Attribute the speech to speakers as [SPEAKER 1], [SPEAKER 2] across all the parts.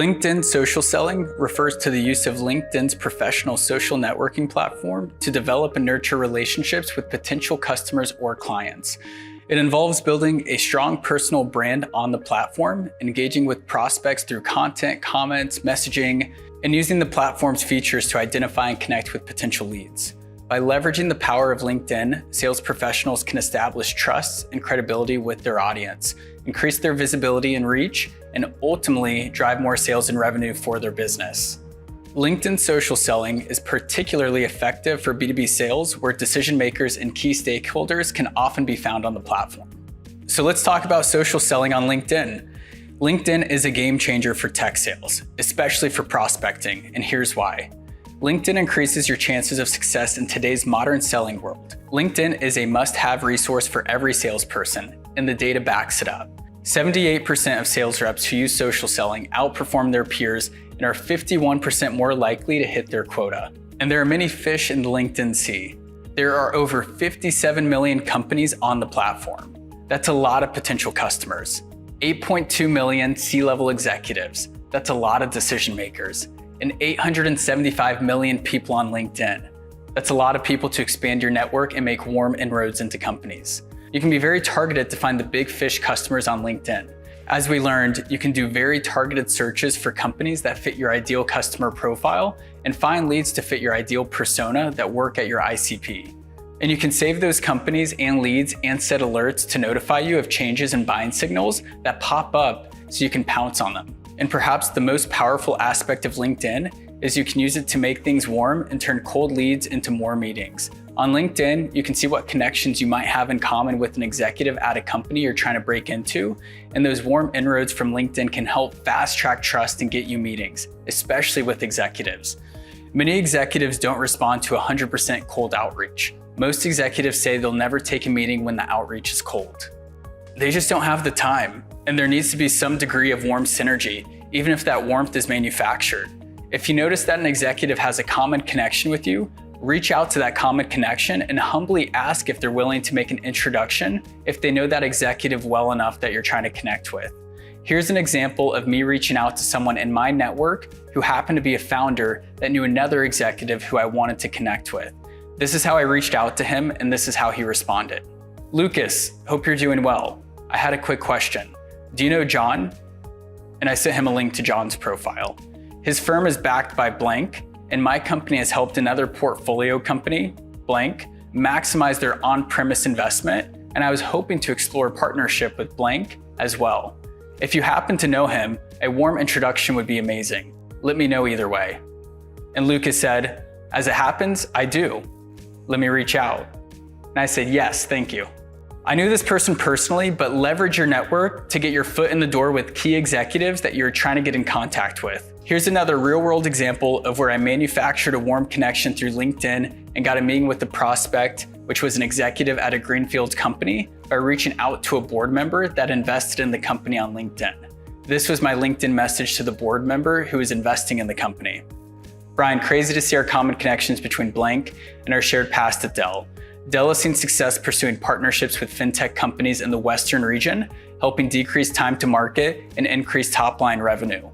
[SPEAKER 1] LinkedIn social selling refers to the use of LinkedIn's professional social networking platform to develop and nurture relationships with potential customers or clients. It involves building a strong personal brand on the platform, engaging with prospects through content, comments, messaging, and using the platform's features to identify and connect with potential leads. By leveraging the power of LinkedIn, sales professionals can establish trust and credibility with their audience, increase their visibility and reach, and ultimately drive more sales and revenue for their business. LinkedIn social selling is particularly effective for B2B sales, where decision makers and key stakeholders can often be found on the platform. So let's talk about social selling on LinkedIn. LinkedIn is a game changer for tech sales, especially for prospecting, and here's why. LinkedIn increases your chances of success in today's modern selling world. LinkedIn is a must-have resource for every salesperson, and the data backs it up. 78% of sales reps who use social selling outperform their peers and are 51% more likely to hit their quota. And there are many fish in the LinkedIn sea. There are over 57 million companies on the platform. That's a lot of potential customers. 8.2 million C-level executives. That's a lot of decision makers. And 875 million people on LinkedIn. That's a lot of people to expand your network and make warm inroads into companies. You can be very targeted to find the big fish customers on LinkedIn. As we learned, you can do very targeted searches for companies that fit your ideal customer profile and find leads to fit your ideal persona that work at your ICP. And you can save those companies and leads and set alerts to notify you of changes in buying signals that pop up so you can pounce on them. And perhaps the most powerful aspect of LinkedIn is you can use it to make things warm and turn cold leads into more meetings. On LinkedIn, you can see what connections you might have in common with an executive at a company you're trying to break into, and those warm inroads from LinkedIn can help fast-track trust and get you meetings, especially with executives. Many executives don't respond to 100% cold outreach. Most executives say they'll never take a meeting when the outreach is cold. They just don't have the time, and there needs to be some degree of warm synergy, even if that warmth is manufactured. If you notice that an executive has a common connection with you, reach out to that common connection and humbly ask if they're willing to make an introduction if they know that executive well enough that you're trying to connect with. Here's an example of me reaching out to someone in my network who happened to be a founder that knew another executive who I wanted to connect with. This is how I reached out to him, and this is how he responded. Lucas, hope you're doing well. I had a quick question. Do you know John? And I sent him a link to John's profile. His firm is backed by blank, and my company has helped another portfolio company, blank, maximize their on-premise investment, and I was hoping to explore partnership with blank as well. If you happen to know him, a warm introduction would be amazing. Let me know either way. And Lucas said, as it happens, I do. Let me reach out. And I said, yes, thank you. I knew this person personally, but leverage your network to get your foot in the door with key executives that you're trying to get in contact with. Here's another real-world example of where I manufactured a warm connection through LinkedIn and got a meeting with the prospect, which was an executive at a greenfield company, by reaching out to a board member that invested in the company on LinkedIn. This was my LinkedIn message to the board member who is investing in the company. Brian, crazy to see our common connections between blank and our shared past at Dell. Dell has seen success pursuing partnerships with fintech companies in the Western region, helping decrease time to market and increase top-line revenue.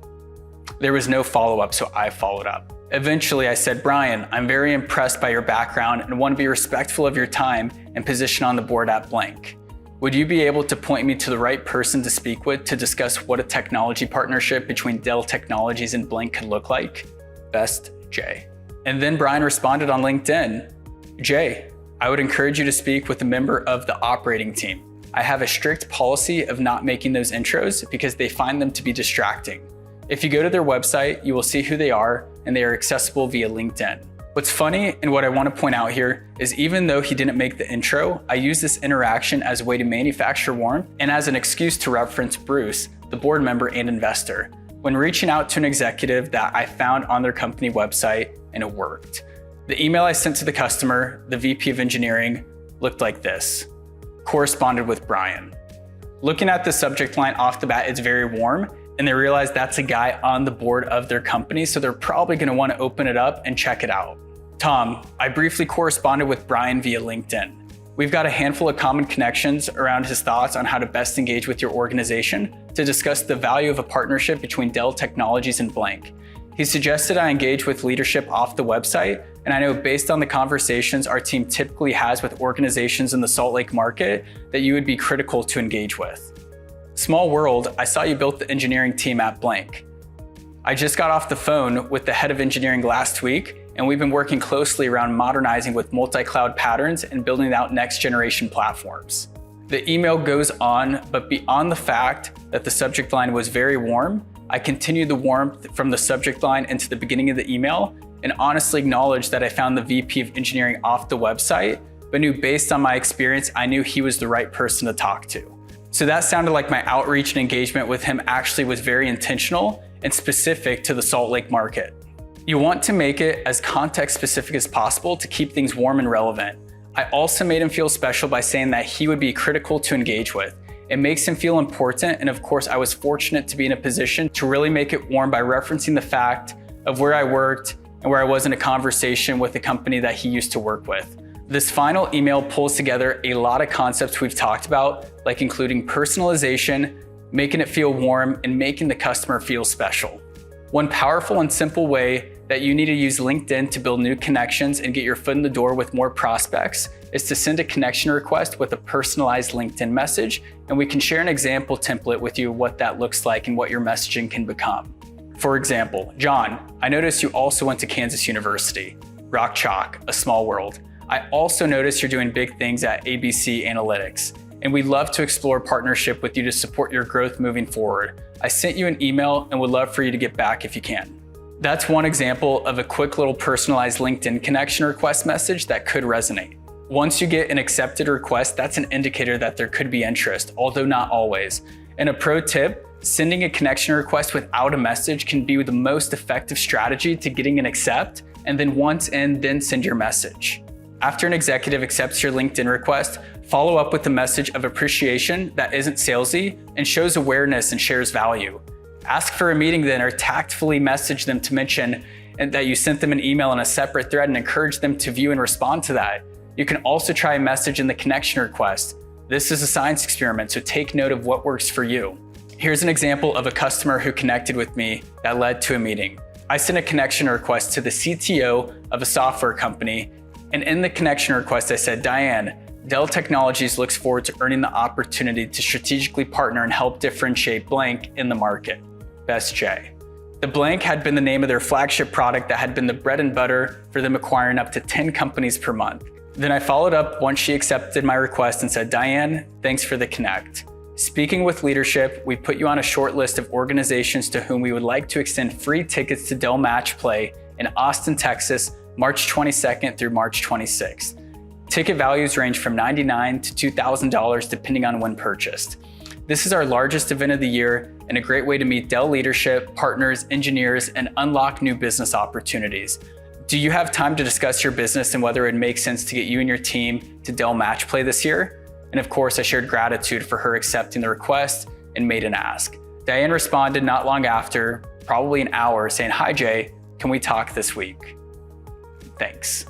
[SPEAKER 1] There was no follow-up, so I followed up. Eventually, I said, Brian, I'm very impressed by your background and want to be respectful of your time and position on the board at blank. Would you be able to point me to the right person to speak with to discuss what a technology partnership between Dell Technologies and blank could look like? Best, Jay. And then Brian responded on LinkedIn, Jay, I would encourage you to speak with a member of the operating team. I have a strict policy of not making those intros because they find them to be distracting. If you go to their website, you will see who they are, and they are accessible via LinkedIn. What's funny, and what I want to point out here, is even though he didn't make the intro, I used this interaction as a way to manufacture warmth and as an excuse to reference Bruce, the board member and investor, when reaching out to an executive that I found on their company website, and it worked. The email I sent to the customer, the VP of engineering, looked like this. Corresponded with Brian. Looking at the subject line off the bat, it's very warm, and they realize that's a guy on the board of their company, so they're probably going to want to open it up and check it out. Tom, I briefly corresponded with Brian via LinkedIn. We've got a handful of common connections around his thoughts on how to best engage with your organization to discuss the value of a partnership between Dell Technologies and Blink. He suggested I engage with leadership off the website, and I know based on the conversations our team typically has with organizations in the Salt Lake market that you would be critical to engage with. Small world, I saw you built the engineering team at Blink. I just got off the phone with the head of engineering last week, and we've been working closely around modernizing with multi-cloud patterns and building out next generation platforms. The email goes on, but beyond the fact that the subject line was very warm, I continued the warmth from the subject line into the beginning of the email and honestly acknowledged that I found the VP of engineering off the website, but knew based on my experience, I knew he was the right person to talk to. So that sounded like my outreach and engagement with him actually was very intentional and specific to the Salt Lake market. You want to make it as context specific as possible to keep things warm and relevant. I also made him feel special by saying that he would be critical to engage with. It makes him feel important, and of course I was fortunate to be in a position to really make it warm by referencing the fact of where I worked and where I was in a conversation with a company that he used to work with. This final email pulls together a lot of concepts we've talked about, like including personalization, making it feel warm, and making the customer feel special. One powerful and simple way that you need to use LinkedIn to build new connections and get your foot in the door with more prospects is to send a connection request with a personalized LinkedIn message, and we can share an example template with you what that looks like and what your messaging can become. For example, John, I noticed you also went to Kansas University. Rock Chalk, a small world. I also noticed you're doing big things at ABC Analytics, and we'd love to explore partnership with you to support your growth moving forward. I sent you an email and would love for you to get back if you can. That's one example of a quick little personalized LinkedIn connection request message that could resonate. Once you get an accepted request, that's an indicator that there could be interest, although not always. And a pro tip, sending a connection request without a message can be the most effective strategy to getting an accept, and then once in, then send your message. After an executive accepts your LinkedIn request, follow up with a message of appreciation that isn't salesy and shows awareness and shares value. Ask for a meeting then, or tactfully message them to mention that you sent them an email in a separate thread and encourage them to view and respond to that. You can also try a message in the connection request. This is a science experiment, so take note of what works for you. Here's an example of a customer who connected with me that led to a meeting. I sent a connection request to the CTO of a software company, and in the connection request I said, Diane, Dell Technologies looks forward to earning the opportunity to strategically partner and help differentiate Blank in the market. Best J. The Blank had been the name of their flagship product that had been the bread and butter for them acquiring up to 10 companies per month. Then I followed up once she accepted my request and said, Diane, thanks for the connect. Speaking with leadership, we put you on a short list of organizations to whom we would like to extend free tickets to Dell Match Play in Austin, Texas, March 22nd through March 26th. Ticket values range from $99 to $2,000 depending on when purchased. This is our largest event of the year and a great way to meet Dell leadership, partners, engineers, and unlock new business opportunities. Do you have time to discuss your business and whether it makes sense to get you and your team to Dell Match Play this year? And of course, I shared gratitude for her accepting the request and made an ask. Diane responded not long after, probably an hour, saying, Hi Jay, can we talk this week? Thanks.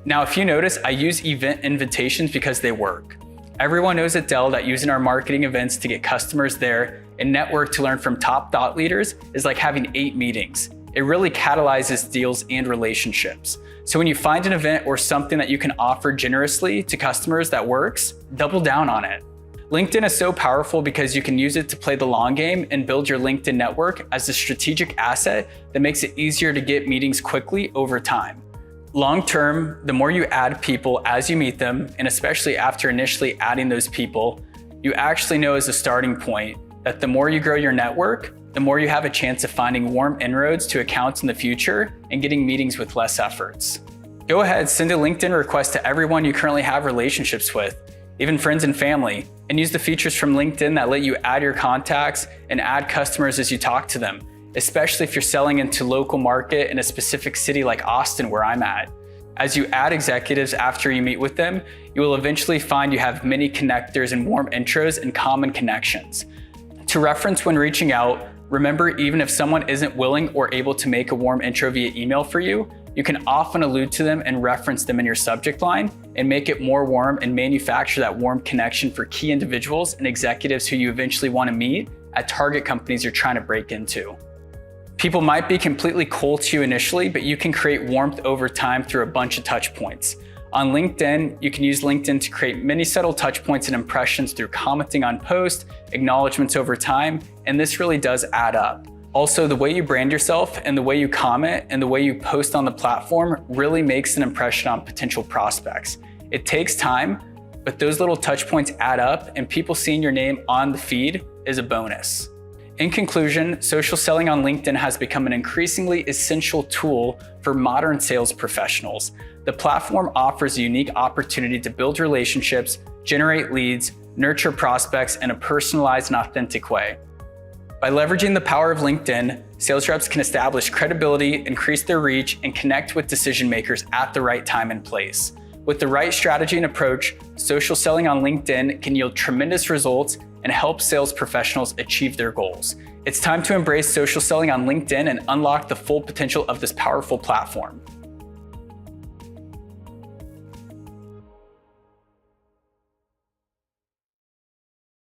[SPEAKER 1] Now, if you notice, I use event invitations because they work. Everyone knows at Dell that using our marketing events to get customers there and network to learn from top thought leaders is like having 8 meetings. It really catalyzes deals and relationships. So when you find an event or something that you can offer generously to customers that works, double down on it. LinkedIn is so powerful because you can use it to play the long game and build your LinkedIn network as a strategic asset that makes it easier to get meetings quickly over time. Long term, the more you add people as you meet them, and especially after initially adding those people, you actually know as a starting point that the more you grow your network, the more you have a chance of finding warm inroads to accounts in the future and getting meetings with less efforts. Go ahead, send a LinkedIn request to everyone you currently have relationships with, even friends and family, and use the features from LinkedIn that let you add your contacts and add customers as you talk to them, especially if you're selling into local market in a specific city like Austin where I'm at. As you add executives after you meet with them, you will eventually find you have many connectors and warm intros and common connections. To reference when reaching out, remember even if someone isn't willing or able to make a warm intro via email for you, you can often allude to them and reference them in your subject line and make it more warm and manufacture that warm connection for key individuals and executives who you eventually want to meet at target companies you're trying to break into. People might be completely cold to you initially, but you can create warmth over time through a bunch of touch points. On LinkedIn, you can use LinkedIn to create many subtle touch points and impressions through commenting on posts, acknowledgements over time, and this really does add up. Also, the way you brand yourself and the way you comment and the way you post on the platform really makes an impression on potential prospects. It takes time, but those little touch points add up, and people seeing your name on the feed is a bonus. In conclusion, social selling on LinkedIn has become an increasingly essential tool for modern sales professionals. The platform offers a unique opportunity to build relationships, generate leads, nurture prospects in a personalized and authentic way. By leveraging the power of LinkedIn, sales reps can establish credibility, increase their reach, and connect with decision makers at the right time and place. With the right strategy and approach, social selling on LinkedIn can yield tremendous results and help sales professionals achieve their goals. It's time to embrace social selling on LinkedIn and unlock the full potential of this powerful platform.